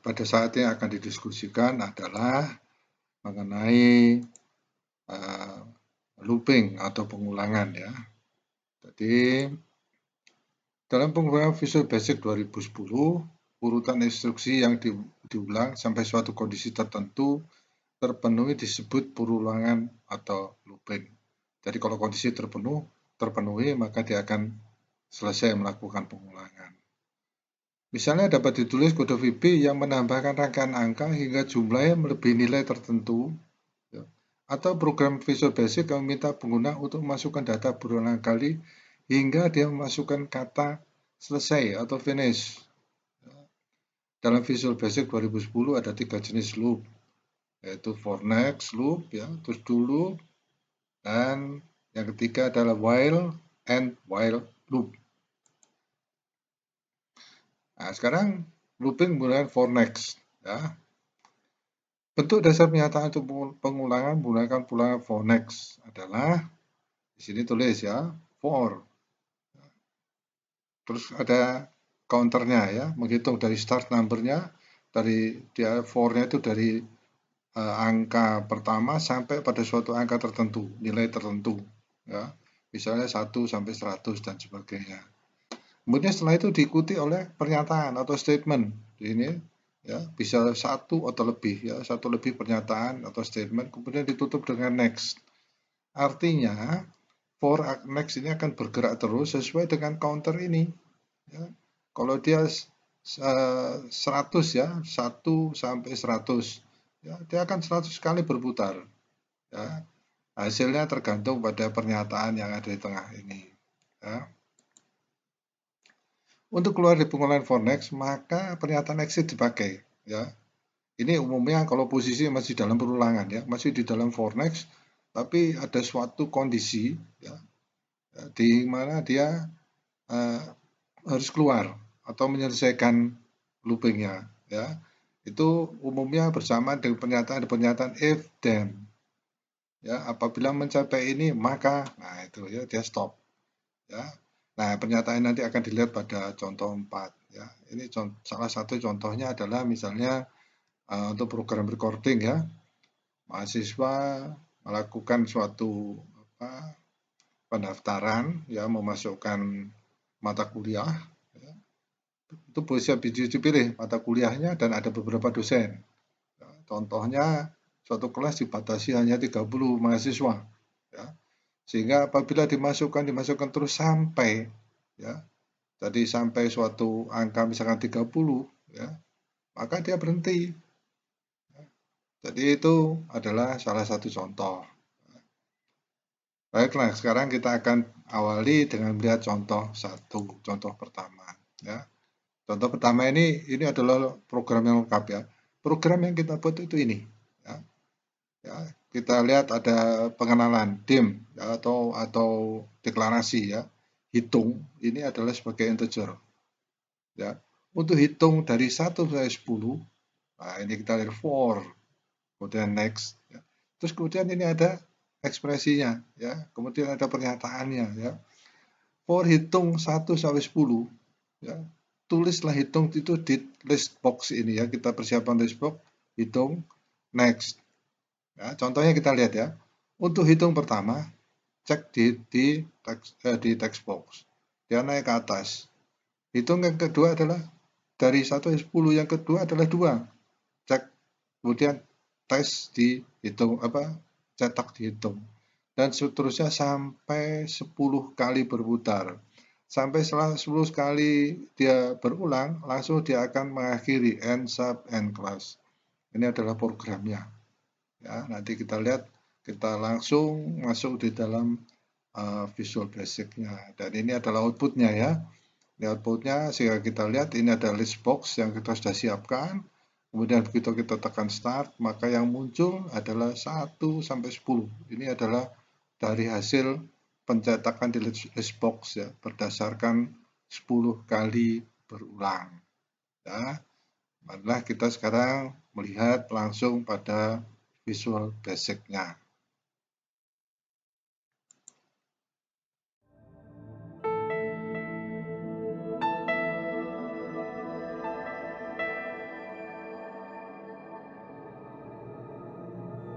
pada saat ini akan didiskusikan adalah mengenai looping atau pengulangan ya. Jadi dalam pengulangan Visual Basic 2010, urutan instruksi yang diulang sampai suatu kondisi tertentu terpenuhi disebut perulangan atau looping. Jadi kalau kondisi terpenuhi maka dia akan selesai melakukan pengulangan. Misalnya dapat ditulis kode VB yang menambahkan rangkaian angka hingga jumlahnya melebihi nilai tertentu, ya. Atau program Visual Basic yang meminta pengguna untuk memasukkan data berulang kali hingga dia memasukkan kata selesai atau finish. Dalam Visual Basic 2010 ada 3 jenis loop, yaitu for next loop, ya, terus do loop, dan yang ketiga adalah while and while loop. Nah, sekarang looping menggunakan for next, ya. Bentuk dasar pernyataan untuk pengulangan menggunakan pulangan for next adalah di sini tulis ya for. Terus ada counternya ya, menghitung dari start numbernya, dari dia for-nya itu dari angka pertama sampai pada suatu angka tertentu, nilai tertentu ya. Misalnya 1 sampai 100 dan sebagainya. Kemudian setelah itu diikuti oleh pernyataan atau statement. Ini ya, bisa satu atau lebih ya, satu lebih pernyataan atau statement, kemudian ditutup dengan next. Artinya for next ini akan bergerak terus sesuai dengan counter ini ya. Kalau dia 100 ya, 1 sampai 100 ya, dia akan 100 kali berputar ya. Hasilnya tergantung pada pernyataan yang ada di tengah ini ya. Untuk keluar dari pengulangan for next, maka pernyataan exit dipakai ya. Ini umumnya kalau posisi masih dalam perulangan ya, masih di dalam for next, tapi ada suatu kondisi ya, di mana dia harus keluar atau menyelesaikan loopingnya ya. Itu umumnya bersama dengan pernyataan if then ya. Apabila mencapai ini maka, nah itu ya dia stop ya. Nah, pernyataan nanti akan dilihat pada contoh 4 ya. Ini salah satu contohnya adalah misalnya untuk program recording ya. Mahasiswa melakukan suatu pendaftaran ya, memasukkan mata kuliah ya. Itu bisa dipilih mata kuliahnya dan ada beberapa dosen. Ya, contohnya suatu kelas dibatasi hanya 30 mahasiswa ya. Sehingga apabila dimasukkan terus sampai ya, tadi sampai suatu angka misalkan 30 ya, maka dia berhenti. Jadi itu adalah salah satu contoh. Baiklah, sekarang kita akan awali dengan melihat contoh contoh pertama ya. Contoh pertama ini adalah program yang lengkap ya. Program yang kita buat itu ini ya. Ya, kita lihat ada pengenalan dim ya, atau deklarasi ya. Hitung ini adalah sebagai integer ya. Untuk hitung dari 1 sampai 10, nah ini kita lihat for, kemudian next ya. Terus kemudian ini ada ekspresinya ya, kemudian ada pernyataannya ya. For hitung 1 sampai 10 ya, tulislah hitung itu di list box ini ya, kita persiapkan list box, hitung, next. Ya, contohnya kita lihat ya. Untuk hitung pertama, cek di text box. Dia naik ke atas. Hitung yang kedua adalah dari 1 sampai 10, yang kedua adalah 2. Cek, kemudian tes dihitung cetak dihitung. Dan seterusnya sampai 10 kali berputar. Sampai setelah 10 kali dia berulang, langsung dia akan mengakhiri end sub end class. Ini adalah programnya. Ya, nanti kita lihat, kita langsung masuk di dalam Visual Basic-nya. Dan ini adalah outputnya ya. Ini outputnya, sehingga kita lihat ini ada list box yang kita sudah siapkan. Kemudian begitu kita tekan start, maka yang muncul adalah 1 sampai 10. Ini adalah dari hasil pencetakan di list box ya, berdasarkan 10 kali berulang. Ya. Marilah kita sekarang melihat langsung pada Visual Basic-nya.